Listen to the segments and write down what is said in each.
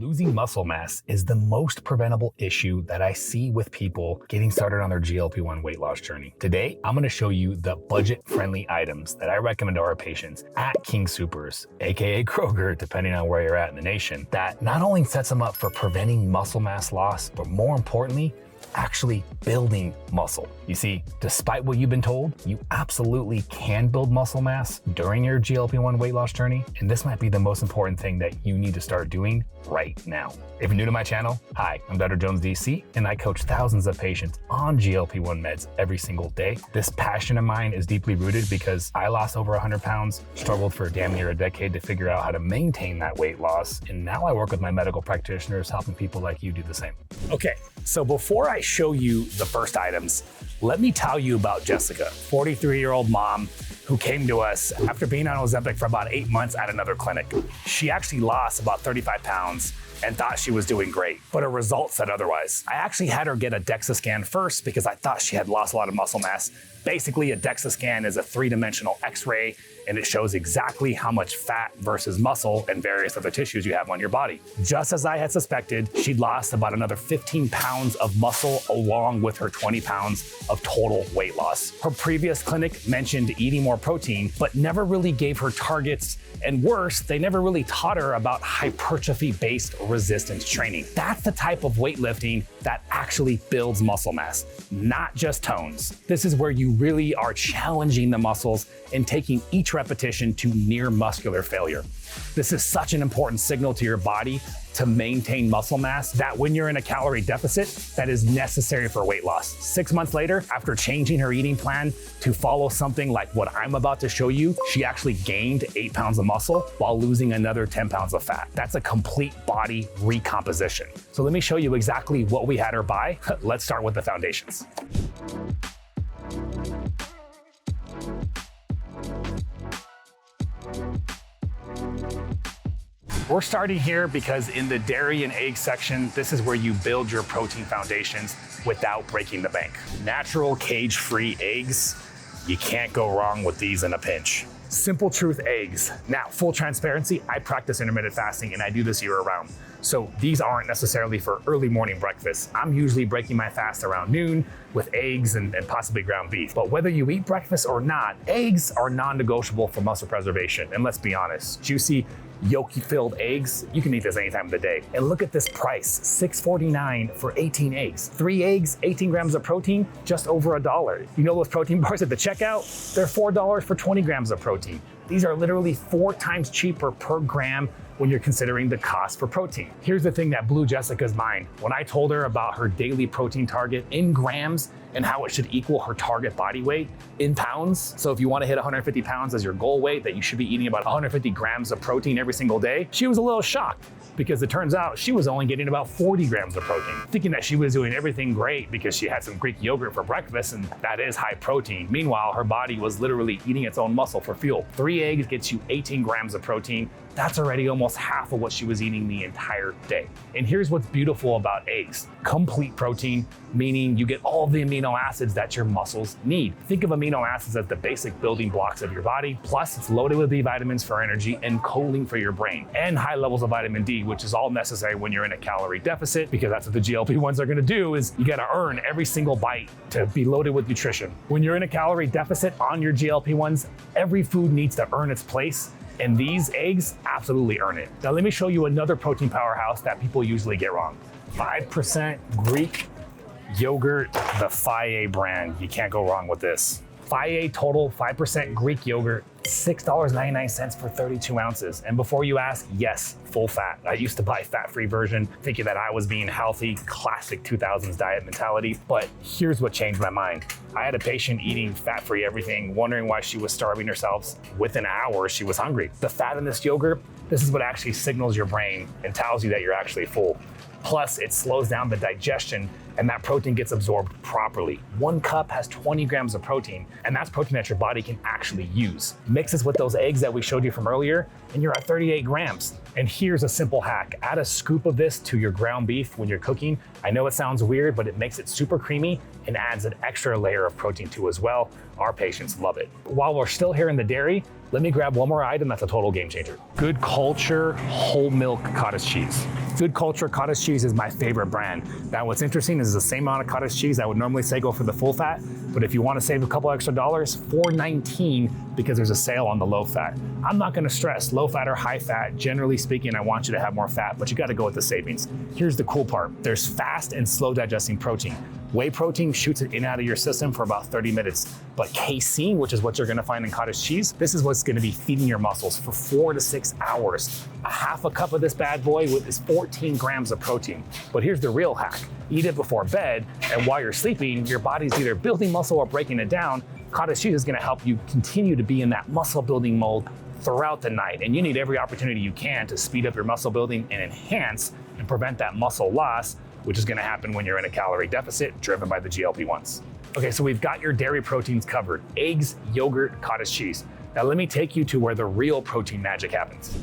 Losing muscle mass is the most preventable issue that I see with people getting started on their GLP-1 weight loss journey. Today, I'm going to show you the budget-friendly items that I recommend to our patients at King Soopers, aka Kroger, depending on where you're at in the nation, that not only sets them up for preventing muscle mass loss, but more importantly, actually building muscle. You see, despite what you've been told, you absolutely can build muscle mass during your GLP-1 weight loss journey, and this might be the most important thing that you need to start doing right now. If you're new to my channel, hi, I'm Dr. Jones DC, and I coach thousands of patients on GLP-1 meds every single day. This passion of mine is deeply rooted because I lost over 100 pounds, struggled for damn near a decade to figure out how to maintain that weight loss, and now I work with my medical practitioners helping people like you do the same. Okay, so before I show you the first items, let me tell you about Jessica, 43-year-old mom who came to us after being on Ozempic for about 8 months at another clinic. She actually lost about 35 pounds and thought she was doing great, but her results said otherwise. I actually had her get a DEXA scan first because I thought she had lost a lot of muscle mass. Basically, a DEXA scan is a three-dimensional X-ray, and it shows exactly how much fat versus muscle and various other tissues you have on your body. Just as I had suspected, she'd lost about another 15 pounds of muscle along with her 20 pounds of total weight loss. Her previous clinic mentioned eating more protein, but never really gave her targets, and worse, they never really taught her about hypertrophy-based resistance training. That's the type of weightlifting that actually builds muscle mass, not just tones. This is where you really are challenging the muscles and taking each repetition to near muscular failure. This is such an important signal to your body to maintain muscle mass that when you're in a calorie deficit, that is necessary for weight loss. 6 months later, after changing her eating plan to follow something like what I'm about to show you, she actually gained 8 pounds of muscle while losing another 10 pounds of fat. That's a complete body recomposition. So let me show you exactly what we had her buy. Let's start with the foundations. We're starting here because in the dairy and egg section, this is where you build your protein foundations without breaking the bank. Natural cage-free eggs, you can't go wrong with these in a pinch. Simple Truth eggs. Now, full transparency, I practice intermittent fasting and I do this year-round. So these aren't necessarily for early morning breakfast. I'm usually breaking my fast around noon with eggs and possibly ground beef. But whether you eat breakfast or not, eggs are non-negotiable for muscle preservation. And let's be honest, juicy, yolk-filled eggs, you can eat this any time of the day. And look at this price, $6.49 for 18 eggs. 3 eggs, 18 grams of protein, just over $1. You know those protein bars at the checkout? They're $4 for 20 grams of protein. These are literally 4 times cheaper per gram when you're considering the cost for protein. Here's the thing that blew Jessica's mind. When I told her about her daily protein target in grams and how it should equal her target body weight in pounds. So if you want to hit 150 pounds as your goal weight, that you should be eating about 150 grams of protein every single day, she was a little shocked because it turns out she was only getting about 40 grams of protein, thinking that she was doing everything great because she had some Greek yogurt for breakfast and that is high protein. Meanwhile, her body was literally eating its own muscle for fuel. 3 eggs gets you 18 grams of protein. That's already almost half of what she was eating the entire day. And here's what's beautiful about eggs. Complete protein, meaning you get all the amino acids that your muscles need. Think of amino acids as the basic building blocks of your body. Plus, it's loaded with B vitamins for energy and choline for your brain, and high levels of vitamin D, which is all necessary when you're in a calorie deficit, because that's what the GLP-1s are gonna do, is you gotta earn every single bite to be loaded with nutrition. When you're in a calorie deficit on your GLP-1s, every food needs to earn its place, and these eggs absolutely earn it. Now let me show you another protein powerhouse that people usually get wrong. 5% Greek yogurt, the Phae brand. You can't go wrong with this. Phae total, 5% Greek yogurt, $6.99 for 32 ounces. And before you ask, yes, full fat. I used to buy fat-free version, thinking that I was being healthy, classic 2000s diet mentality. But here's what changed my mind. I had a patient eating fat-free everything, wondering why she was starving herself. Within an hour, she was hungry. The fat in this yogurt, this is what actually signals your brain and tells you that you're actually full. Plus, it slows down the digestion and that protein gets absorbed properly. 1 cup has 20 grams of protein, and that's protein that your body can actually use. Mix this with those eggs that we showed you from earlier, and you're at 38 grams. And here's a simple hack. Add a scoop of this to your ground beef when you're cooking. I know it sounds weird, but it makes it super creamy and adds an extra layer of protein too as well. Our patients love it. While we're still here in the dairy, Let me grab one more item that's a total game changer. Good Culture whole milk cottage cheese. Good Culture cottage cheese is my favorite brand. Now what's interesting is the same amount of cottage cheese I would normally say go for the full fat, but if you want to save a couple extra dollars, $4.19 because there's a sale on the low fat. I'm not going to stress low fat or high fat. Generally speaking, I want you to have more fat, but you got to go with the savings. Here's the cool part. There's fast and slow digesting protein. Whey protein shoots it in and out of your system for about 30 minutes. But casein, which is what you're gonna find in cottage cheese, this is what's gonna be feeding your muscles for 4 to 6 hours. A half a cup of this bad boy is 14 grams of protein. But here's the real hack. Eat it before bed, and while you're sleeping, your body's either building muscle or breaking it down. Cottage cheese is gonna help you continue to be in that muscle building mode throughout the night. And you need every opportunity you can to speed up your muscle building and enhance and prevent that muscle loss, which is gonna happen when you're in a calorie deficit driven by the GLP1s. Okay, so we've got your dairy proteins covered: eggs, yogurt, cottage cheese. Now let me take you to where the real protein magic happens.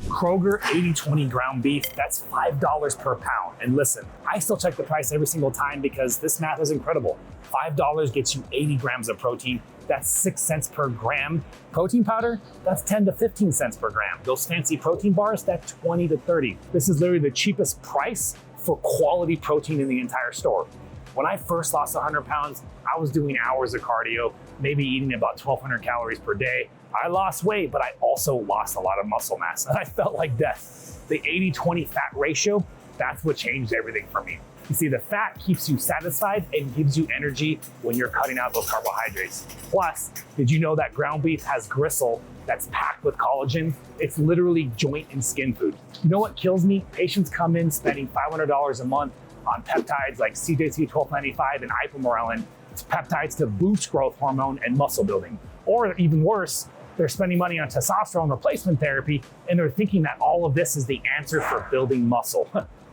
Kroger 80/20 ground beef, that's $5 per pound. And listen, I still check the price every single time because this math is incredible. $5 gets you 80 grams of protein. That's 6 cents per gram. Protein powder, that's 10 to 15 cents per gram. Those fancy protein bars, that's 20 to 30. This is literally the cheapest price for quality protein in the entire store. When I first lost 100 pounds, I was doing hours of cardio, maybe eating about 1,200 calories per day. I lost weight, but I also lost a lot of muscle mass, and I felt like death. The 80/20 fat ratio, that's what changed everything for me. You see, the fat keeps you satisfied and gives you energy when you're cutting out those carbohydrates. Plus, did you know that ground beef has gristle that's packed with collagen? It's literally joint and skin food. You know what kills me? Patients come in spending $500 a month on peptides like CJC 1295 and ipamorelin. It's peptides to boost growth hormone and muscle building. Or even worse, they're spending money on testosterone replacement therapy, and they're thinking that all of this is the answer for building muscle.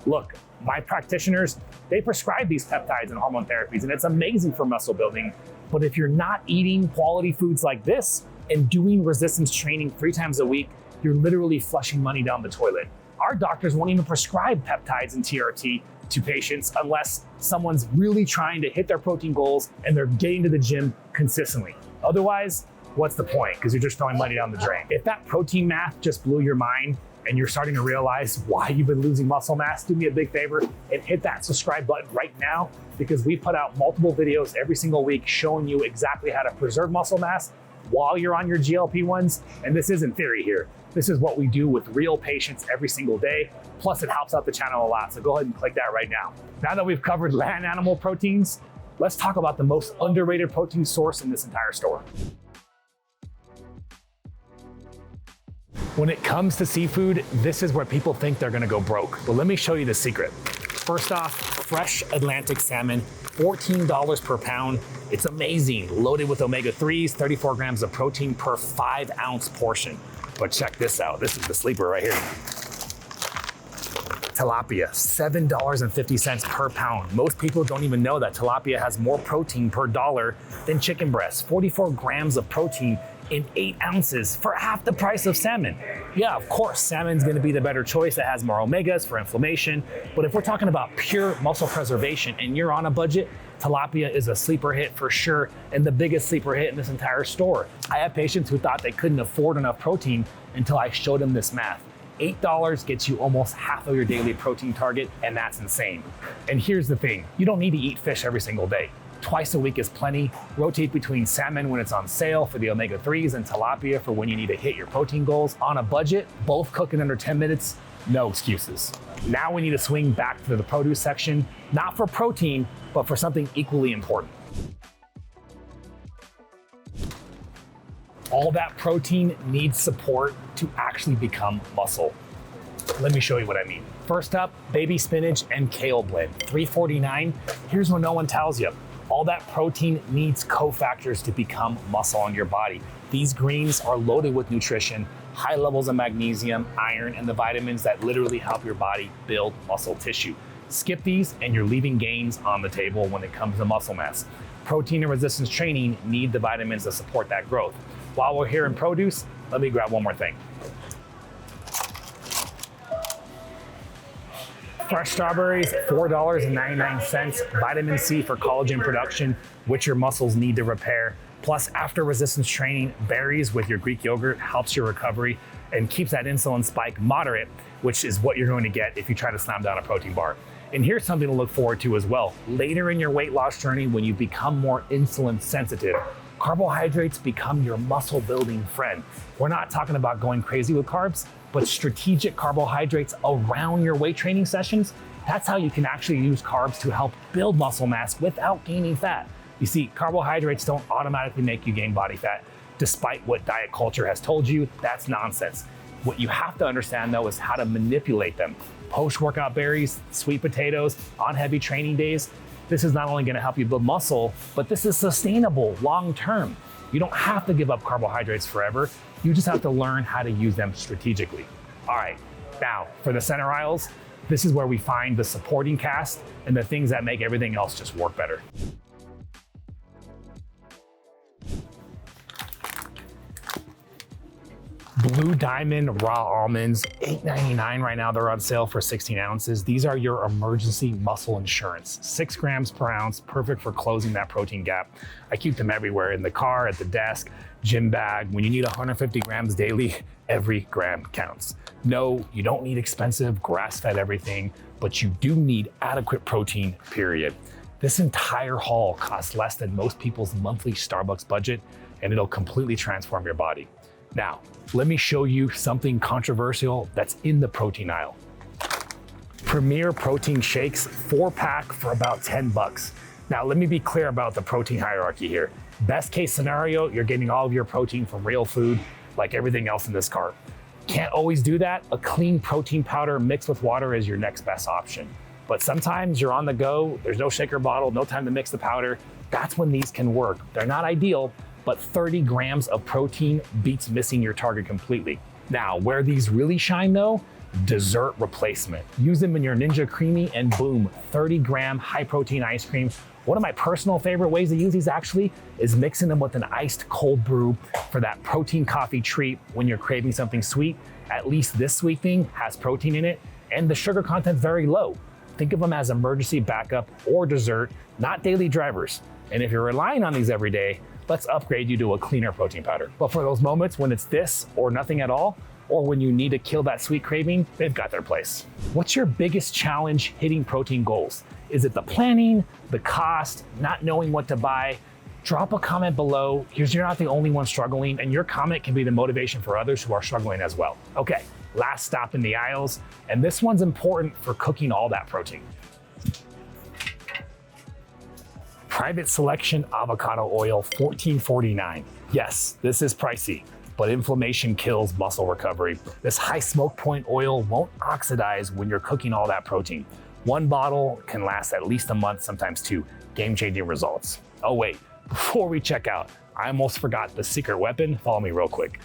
Look, my practitioners, they prescribe these peptides and hormone therapies, and it's amazing for muscle building. But if you're not eating quality foods like this and doing resistance training 3 times a week, you're literally flushing money down the toilet. Our doctors won't even prescribe peptides and TRT to patients unless someone's really trying to hit their protein goals and they're getting to the gym consistently. Otherwise, what's the point? Because you're just throwing money down the drain. If that protein math just blew your mind and you're starting to realize why you've been losing muscle mass, do me a big favor and hit that subscribe button right now, because we put out multiple videos every single week showing you exactly how to preserve muscle mass while you're on your GLP-1s. And this isn't theory here. This is what we do with real patients every single day. Plus it helps out the channel a lot. So go ahead and click that right now. Now that we've covered land animal proteins, let's talk about the most underrated protein source in this entire store. When it comes to seafood, this is where people think they're gonna go broke. But let me show you the secret. First off, fresh Atlantic salmon, $14 per pound. It's amazing, loaded with omega-3s, 34 grams of protein per 5-ounce portion. But check this out, this is the sleeper right here. Tilapia, $7.50 per pound. Most people don't even know that tilapia has more protein per dollar than chicken breast, 44 grams of protein in 8 ounces for half the price of salmon. Yeah, of course, salmon's gonna be the better choice. It has more omegas for inflammation. But if we're talking about pure muscle preservation and you're on a budget, tilapia is a sleeper hit for sure, and the biggest sleeper hit in this entire store. I have patients who thought they couldn't afford enough protein until I showed them this math. $8 gets you almost half of your daily protein target, and that's insane. And here's the thing, you don't need to eat fish every single day. Twice a week is plenty. Rotate between salmon when it's on sale for the omega-3s and tilapia for when you need to hit your protein goals. On a budget, both cook in under 10 minutes, no excuses. Now we need to swing back to the produce section, not for protein, but for something equally important. All that protein needs support to actually become muscle. Let me show you what I mean. First up, baby spinach and kale blend, $3.49. Here's what no one tells you. All that protein needs cofactors to become muscle on your body. These greens are loaded with nutrition, high levels of magnesium, iron, and the vitamins that literally help your body build muscle tissue. Skip these and you're leaving gains on the table when it comes to muscle mass. Protein and resistance training need the vitamins to support that growth. While we're here in produce, let me grab one more thing. Fresh strawberries, $4.99. Vitamin C for collagen production, which your muscles need to repair. Plus, after resistance training, berries with your Greek yogurt helps your recovery and keeps that insulin spike moderate, which is what you're going to get if you try to slam down a protein bar. And here's something to look forward to as well. Later in your weight loss journey, when you become more insulin sensitive, carbohydrates become your muscle building friend. We're not talking about going crazy with carbs, but strategic carbohydrates around your weight training sessions. That's how you can actually use carbs to help build muscle mass without gaining fat. You see, carbohydrates don't automatically make you gain body fat, despite what diet culture has told you. That's nonsense. What you have to understand though is how to manipulate them. Post-workout berries, sweet potatoes, on heavy training days. This is not only gonna help you build muscle, but this is sustainable long-term. You don't have to give up carbohydrates forever. You just have to learn how to use them strategically. All right, now for the center aisles, this is where we find the supporting cast and the things that make everything else just work better. Blue Diamond raw almonds, $8.99 right now. They're on sale for 16 ounces. These are your emergency muscle insurance. 6 grams per ounce, perfect for closing that protein gap. I keep them everywhere, in the car, at the desk, gym bag. When you need 150 grams daily, every gram counts. No, you don't need expensive grass-fed everything, but you do need adequate protein, period. This entire haul costs less than most people's monthly Starbucks budget, and it'll completely transform your body. Now, let me show you something controversial that's in the protein aisle. Premier Protein Shakes, 4-pack for about 10 bucks. Now, let me be clear about the protein hierarchy here. Best case scenario, you're getting all of your protein from real food, like everything else in this cart. Can't always do that. A clean protein powder mixed with water is your next best option. But sometimes you're on the go, there's no shaker bottle, no time to mix the powder. That's when these can work. They're not ideal, but 30 grams of protein beats missing your target completely. Now, where these really shine though, dessert replacement. Use them in your Ninja Creamy and boom, 30-gram high protein ice cream. One of my personal favorite ways to use these actually is mixing them with an iced cold brew for that protein coffee treat when you're craving something sweet. At least this sweet thing has protein in it and the sugar content's very low. Think of them as emergency backup or dessert, not daily drivers. And if you're relying on these every day, let's upgrade you to a cleaner protein powder. But for those moments when it's this or nothing at all, or when you need to kill that sweet craving, they've got their place. What's your biggest challenge hitting protein goals? Is it the planning, the cost, not knowing what to buy? Drop a comment below. You're not the only one struggling, and your comment can be the motivation for others who are struggling as well. Okay, last stop in the aisles, and this one's important for cooking all that protein. Private Selection avocado oil, $14.49. Yes, this is pricey, but inflammation kills muscle recovery. This high smoke point oil won't oxidize when you're cooking all that protein. One bottle can last at least a month, sometimes 2. Game-changing results. Oh wait, before we check out, I almost forgot the secret weapon. Follow me real quick.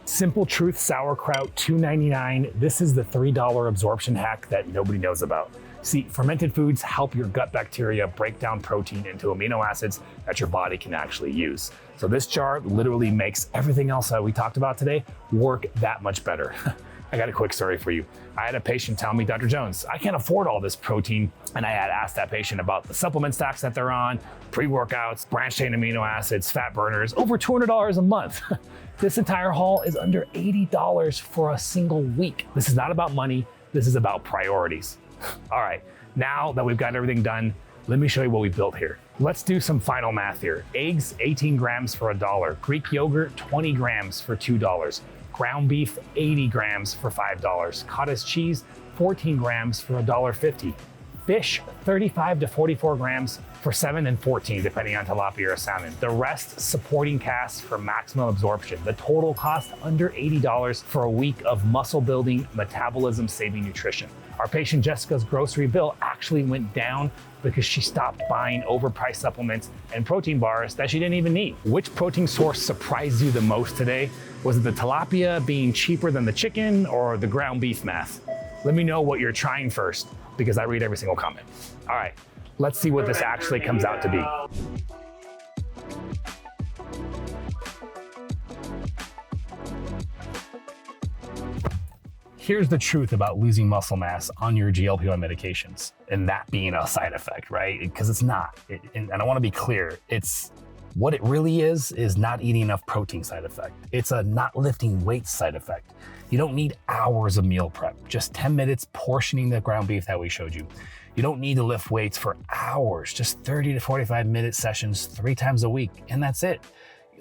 Simple Truth sauerkraut, $2.99. This is the $3 absorption hack that nobody knows about. See, fermented foods help your gut bacteria break down protein into amino acids that your body can actually use. So this jar literally makes everything else that we talked about today work that much better. I got a quick story for you. I had a patient tell me, Dr. Jones, I can't afford all this protein. And I had asked that patient about the supplement stacks that they're on, pre-workouts, branched chain amino acids, fat burners, over $200 a month. This entire haul is under $80 for a single week. This is not about money. This is about priorities. All right, now that we've got everything done, let me show you what we built here. Let's do some final math here. Eggs, 18 grams for $1. Greek yogurt, 20 grams for $2. Ground beef, 80 grams for $5. Cottage cheese, 14 grams for $1.50. Fish, 35 to 44 grams for $7 and $14, depending on tilapia or salmon. The rest supporting cast for maximum absorption. The total cost under $80 for a week of muscle building, metabolism saving nutrition. Our patient Jessica's grocery bill actually went down because she stopped buying overpriced supplements and protein bars that she didn't even need. Which protein source surprised you the most today? Was it the tilapia being cheaper than the chicken or the ground beef math? Let me know what you're trying first, because I read every single comment. All right, let's see what this actually comes out to be. Here's the truth about losing muscle mass on your GLP-1 medications and that being a side effect, right? Because it's not. And I want to be clear, it's what it really is not eating enough protein side effect. It's a not lifting weights side effect. You don't need hours of meal prep, just 10 minutes portioning the ground beef that we showed you. You don't need to lift weights for hours, just 30 to 45 minute sessions 3 times a week, and that's it.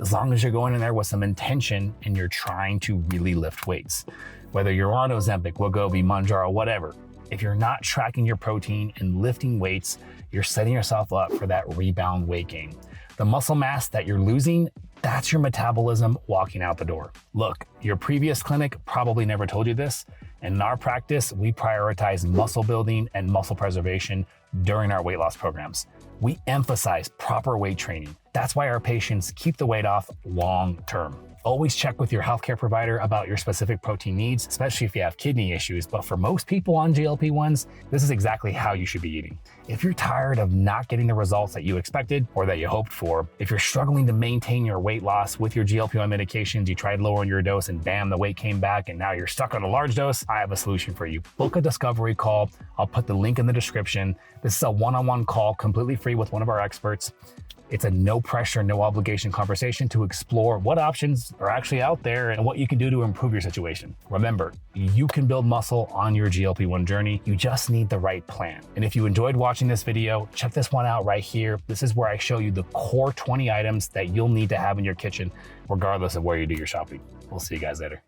As long as you're going in there with some intention and you're trying to really lift weights. Whether you're on Ozempic, Wegovy, Mounjaro, whatever, if you're not tracking your protein and lifting weights, you're setting yourself up for that rebound weight gain. The muscle mass that you're losing, that's your metabolism walking out the door. Look, your previous clinic probably never told you this, and in our practice, we prioritize muscle building and muscle preservation during our weight loss programs. We emphasize proper weight training. That's why our patients keep the weight off long term. Always check with your healthcare provider about your specific protein needs, especially if you have kidney issues. But for most people on GLP-1s, this is exactly how you should be eating. If you're tired of not getting the results that you expected or that you hoped for, if you're struggling to maintain your weight loss with your GLP-1 medications, you tried lowering your dose and bam, the weight came back and now you're stuck on a large dose, I have a solution for you. Book a discovery call. I'll put the link in the description. This is a one-on-one call, completely free with one of our experts. It's a no pressure, no obligation conversation to explore what options are actually out there and what you can do to improve your situation. Remember, you can build muscle on your GLP-1 journey. You just need the right plan. And if you enjoyed watching this video, check this one out right here. This is where I show you the core 20 items that you'll need to have in your kitchen, regardless of where you do your shopping. We'll see you guys later.